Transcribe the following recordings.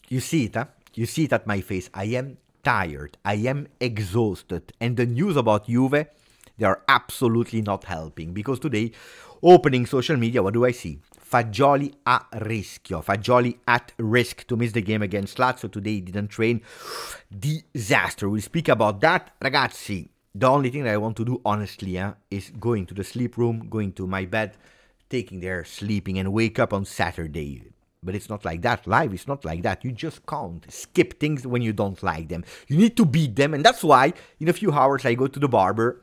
You see it, huh? You see it at my face. I am tired. I am exhausted. And the news about Juve, they are absolutely not helping. Because today, opening social media, what do I see? Fagioli a rischio. Fagioli at risk to miss the game against Lazio. Today he didn't train. Disaster. We'll speak about that. Ragazzi, the only thing that I want to do, honestly, is going to the sleep room, going to my bed, taking there, sleeping, and wake up on Saturday. But it's not like that. Life is not like that. You just can't skip things when you don't like them. You need to beat them. And that's why in a few hours I go to the barber.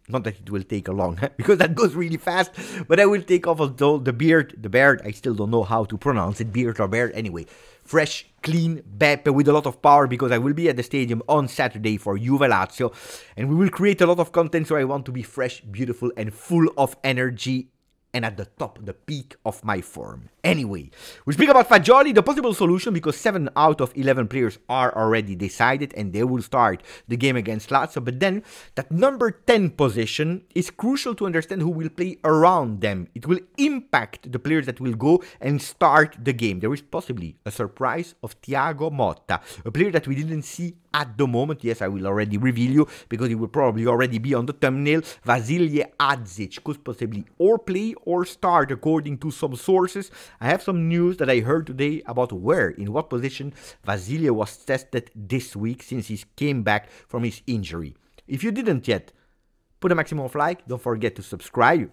Not that it will take a long, because that goes really fast. But I will take off the beard. I still don't know how to pronounce it. Beard or beard. Anyway, fresh, clean, beppe with a lot of power. Because I will be at the stadium on Saturday for Juve Lazio. And we will create a lot of content. So I want to be fresh, beautiful and full of energy. And at the top, the peak of my form. Anyway, we speak about Fagioli, the possible solution, because 7 out of 11 players are already decided and they will start the game against Lazio. But then, that number 10 position is crucial to understand who will play around them. It will impact the players that will go and start the game. There is possibly a surprise of Thiago Motta, a player that we didn't see at the moment. Yes, I will already reveal you, because he will probably already be on the thumbnail. Vasile Adzic could possibly or play or start, according to some sources. I have some news that I heard today about where, in what position Vasile was tested this week since he came back from his injury. If you didn't yet, put a maximum of like, don't forget to subscribe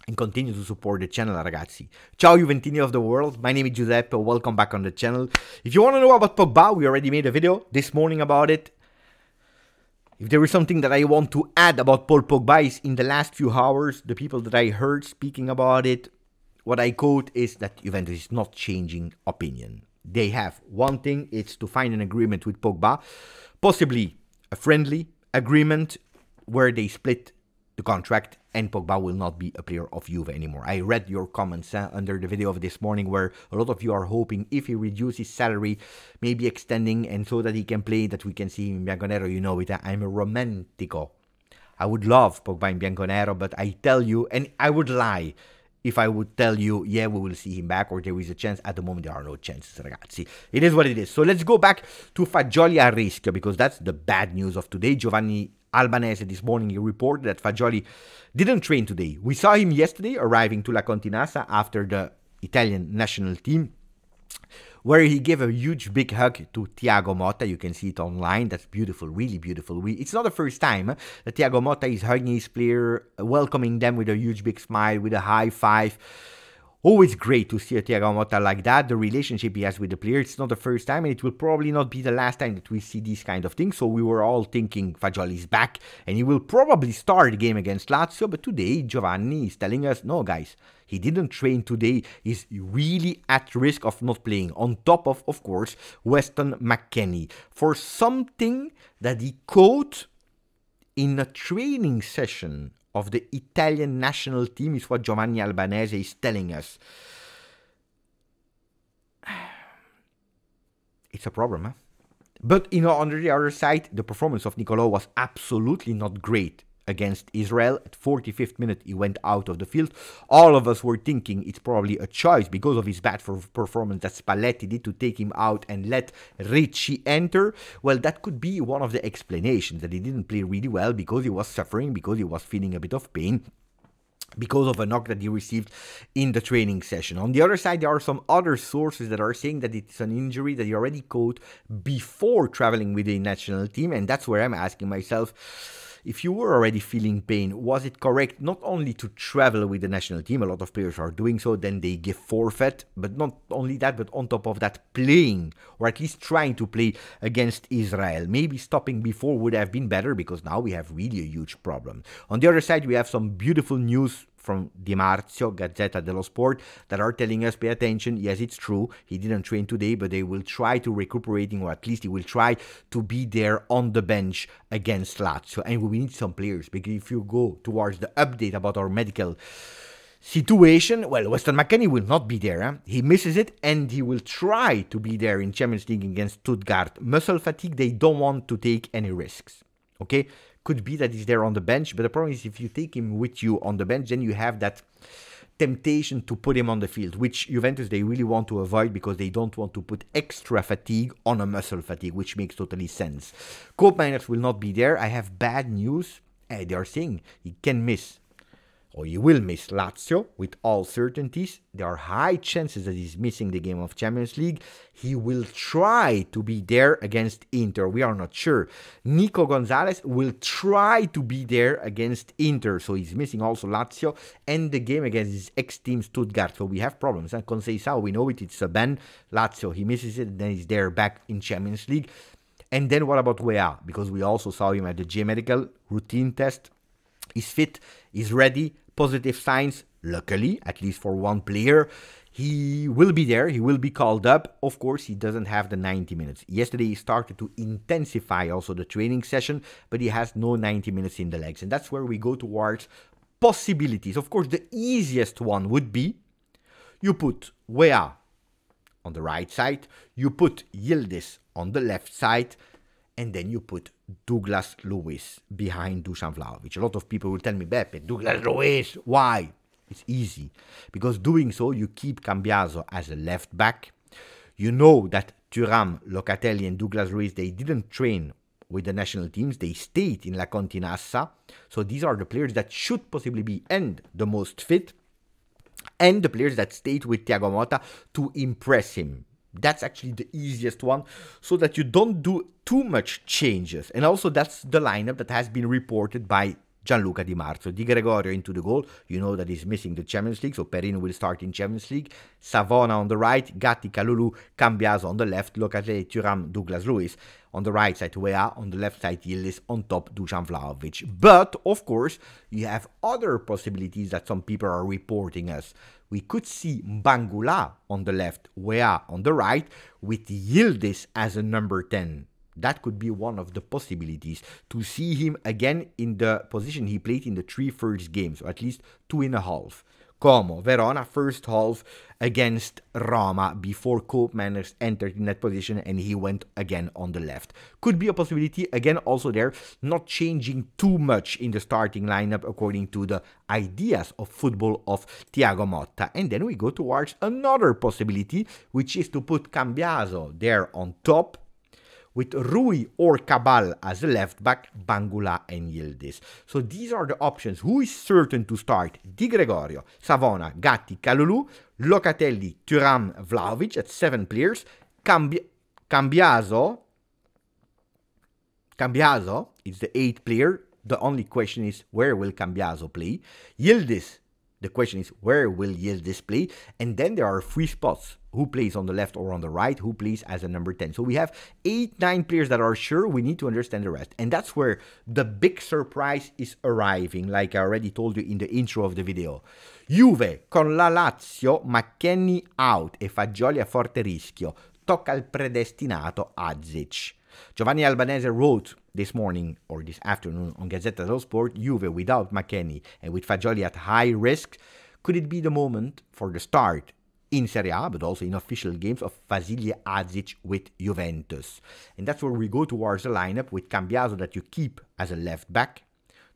and continue to support the channel, ragazzi. Ciao Juventini of the world, my name is Giuseppe, welcome back on the channel. If you want to know about Pogba, we already made a video this morning about it. If there is something that I want to add about Paul Pogba is in the last few hours, the people that I heard speaking about it, what I quote is that Juventus is not changing opinion. They have one thing, it's to find an agreement with Pogba, possibly a friendly agreement where they split the contract and Pogba will not be a player of Juve anymore. I read your comments under the video of this morning where a lot of you are hoping if he reduces salary, maybe extending and so that he can play, that we can see him in Bianconero. You know it, I'm a romantico. I would love Pogba in Bianconero, but I tell you, and I would lie if I would tell you, yeah, we will see him back or there is a chance. At the moment, there are no chances, ragazzi. It is what it is. So let's go back to Fagioli a rischio, because that's the bad news of today. Giovanni Albanese this morning he reported that Fagioli didn't train today. We saw him yesterday arriving to La Continassa after the Italian national team, where he gave a huge big hug to Thiago Motta. You can see it online. That's beautiful, really beautiful. It's not the first time that Thiago Motta is hugging his player, welcoming them with a huge big smile, with a high five. Always great to see a Thiago Motta like that. The relationship he has with the player, it's not the first time, and it will probably not be the last time that we see these kind of things. So we were all thinking Fagioli is back, and he will probably start the game against Lazio. But today, Giovanni is telling us, no guys, he didn't train today. He's really at risk of not playing. On top of course, Weston McKennie. For something that he quote in a training session of the Italian national team is what Giovanni Albanese is telling us. It's a problem, huh? But, you know, on the other side, the performance of Nicolò was absolutely not great against Israel. At 45th minute, he went out of the field. All of us were thinking it's probably a choice because of his bad performance that Spalletti did to take him out and let Ricci enter. Well, that could be one of the explanations, that he didn't play really well because he was suffering, because he was feeling a bit of pain, because of a knock that he received in the training session. On the other side, there are some other sources that are saying that it's an injury that he already caught before traveling with the national team, and that's where I'm asking myself, if you were already feeling pain, was it correct not only to travel with the national team, a lot of players are doing so, then they give forfeit, but not only that, but on top of that, playing, or at least trying to play against Israel. Maybe stopping before would have been better, because now we have really a huge problem. On the other side, we have some beautiful news from Di Marzio, Gazzetta dello Sport, that are telling us, pay attention, yes, it's true, he didn't train today, but they will try to recuperating, or at least he will try to be there on the bench against Lazio. And we need some players, because if you go towards the update about our medical situation, well, Weston McKennie will not be there. Huh? He misses it, and he will try to be there in Champions League against Stuttgart. Muscle fatigue, they don't want to take any risks. Okay? Could be that he's there on the bench, but the problem is if you take him with you on the bench, then you have that temptation to put him on the field, which Juventus, they really want to avoid because they don't want to put extra fatigue on a muscle fatigue, which makes totally sense. Koopmeiners will not be there. I have bad news. They are saying he can miss, or he will miss Lazio with all certainties. There are high chances that he's missing the game of Champions League. He will try to be there against Inter. We are not sure. Nico Gonzalez will try to be there against Inter. So he's missing also Lazio and the game against his ex-team Stuttgart. So we have problems. And Conceição, we know it. It's a ban. Lazio, he misses it. Then he's there back in Champions League. And then what about Weah? Because we also saw him at the J Medical routine test. He's fit. He's ready. Positive signs, luckily, at least for one player. He will be there. He will be called up. Of course, he doesn't have the 90 minutes. Yesterday, he started to intensify also the training session, but he has no 90 minutes in the legs. And that's where we go towards possibilities. Of course, the easiest one would be you put Weah on the right side, you put Yildiz on the left side, and then you put Douglas Luiz behind Dusan Vlahovic. A lot of people will tell me, Beppe, Douglas Luiz, why? It's easy. Because doing so, you keep Cambiaso as a left back. You know that Thuram, Locatelli, and Douglas Luiz, they didn't train with the national teams. They stayed in La Continassa. So these are the players that should possibly be and the most fit, and the players that stayed with Thiago Motta to impress him. That's actually the easiest one, so that you don't do too much changes. And also that's the lineup that has been reported by Gianluca Di Marzio. Di Gregorio into the goal. You know that he's missing the Champions League, so Perin will start in Champions League. Savona on the right, Gatti, Kalulu, Cambiaso on the left, Locatelli, Thuram, Douglas Luiz. On the right side, Weah. On the left side, Yildiz. On top, Dusan Vlahovic. But, of course, you have other possibilities that some people are reporting us. We could see Bangula on the left, Weah on the right, with Yildiz as a number 10. That could be one of the possibilities, to see him again in the position he played in the 3 first games, or at least 2.5. Como, Verona, first half against Roma before Koopmeiners entered in that position and he went again on the left. Could be a possibility, again also there, not changing too much in the starting lineup according to the ideas of football of Thiago Motta. And then we go towards another possibility, which is to put Cambiaso there on top, with Rui or Cabal as a left back, Bangula and Yildiz. So these are the options. Who is certain to start? Di Gregorio, Savona, Gatti, Kalulu, Locatelli, Thuram, Vlahovic at 7 players. Cambiaso is the 8th player. The only question is, where will Cambiaso play? Yildiz, the question is, where will Yildiz play? And then there are 3 spots. Who plays on the left or on the right? Who plays as a number 10? So we have 8-9 players that are sure. We need to understand the rest. And that's where the big surprise is arriving, like I already told you in the intro of the video. Juve con la Lazio, McKennie out e Fagioli a forte rischio. Tocca al predestinato Adzic. Giovanni Albanese wrote this morning or this afternoon on Gazzetta dello Sport, Juve without McKennie and with Fagioli at high risk. Could it be the moment for the start in Serie A, but also in official games, of Vasilije Adzic with Juventus? And that's where we go towards the lineup with Cambiaso that you keep as a left back.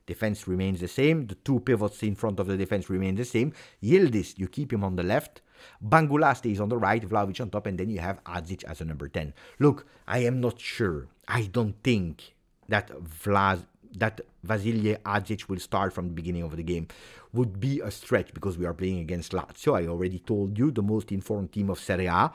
Defense remains the same. The 2 pivots in front of the defense remain the same. Yildiz, you keep him on the left. Bangula stays on the right, Vlahovic on top, and then you have Adzic as a number 10. Look, I am not sure. I don't think that Vasilije Adzic will start from the beginning of the game. Would be a stretch because we are playing against Lazio. I already told you, the most informed team of Serie A.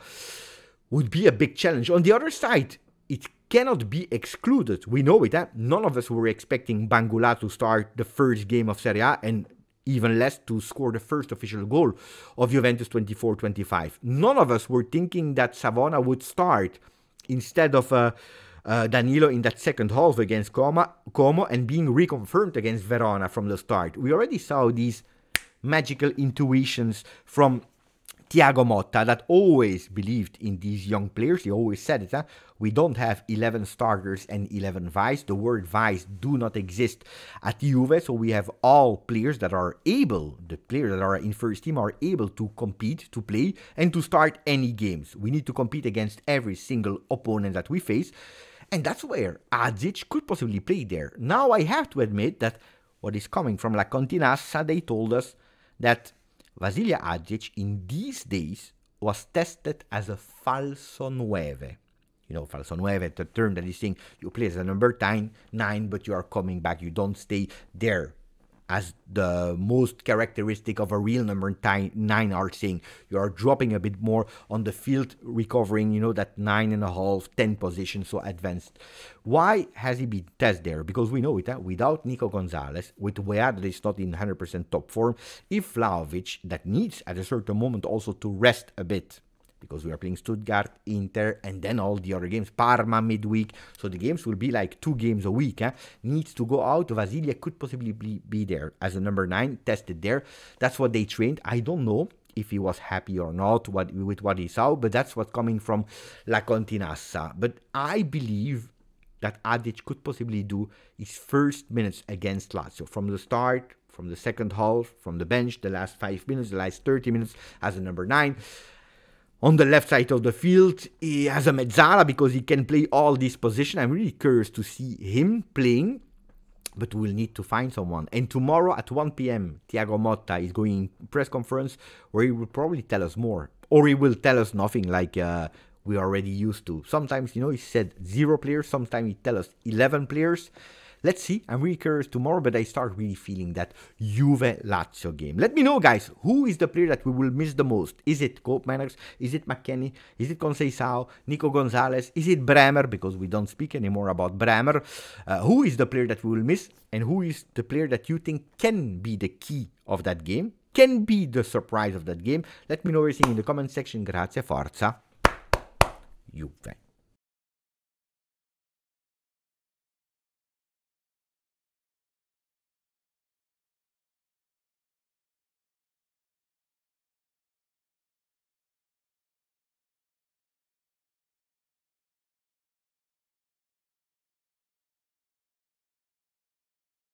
Would be a big challenge. On the other side, it cannot be excluded. We know it. None of us were expecting Bangula to start the first game of Serie A, and even less to score the first official goal of Juventus 24-25. None of us were thinking that Savona would start instead of Danilo in that second half against Como and being reconfirmed against Verona from the start. We already saw these magical intuitions from Thiago Motta that always believed in these young players. He always said it, we don't have 11 starters and 11 vice. The word vice do not exist at Juve, so we have all players that are able, the players that are in first team are able to compete, to play, and to start any games. We need to compete against every single opponent that we face, and that's where Adzic could possibly play there. Now I have to admit that what is coming from La Continassa, they told us that Vasilij Adzic in these days was tested as a falso 9. You know, falso 9, the term that is saying you play as a number 9, but you are coming back. You don't stay there as the most characteristic of a real number 9 are saying. You are dropping a bit more on the field, recovering, you know, that 9.5, 10 position, so advanced. Why has he been tested there? Because we know it, without Nico Gonzalez, with Weah that is not in 100% top form, if Vlahovic, that needs at a certain moment also to rest a bit, because we are playing Stuttgart, Inter, and then all the other games, Parma midweek, so the games will be like 2 games a week, needs to go out. Vasilij could possibly be there as a number 9, tested there. That's what they trained. I don't know if he was happy or not with what he saw, but that's what's coming from La Continassa. But I believe that Adzic could possibly do his first minutes against Lazio from the start, from the second half, from the bench, the last 5 minutes, the last 30 minutes as a number 9. On the left side of the field, he has a mezzala because he can play all these positions. I'm really curious to see him playing, but we'll need to find someone. And tomorrow at 1 p.m., Thiago Motta is going press conference where he will probably tell us more. Or he will tell us nothing like we already used to. Sometimes, you know, he said 0 players. Sometimes he tells us 11 players. Let's see. I'm really curious tomorrow, but I start really feeling that Juve-Lazio game. Let me know, guys, who is the player that we will miss the most? Is it Koopmeiners? Is it McKennie? Is it Conceição? Nico Gonzalez? Is it Bremer? Because we don't speak anymore about Bremer. Who is the player that we will miss? And who is the player that you think can be the key of that game? Can be the surprise of that game? Let me know everything in the comment section. Grazie, forza, Juve.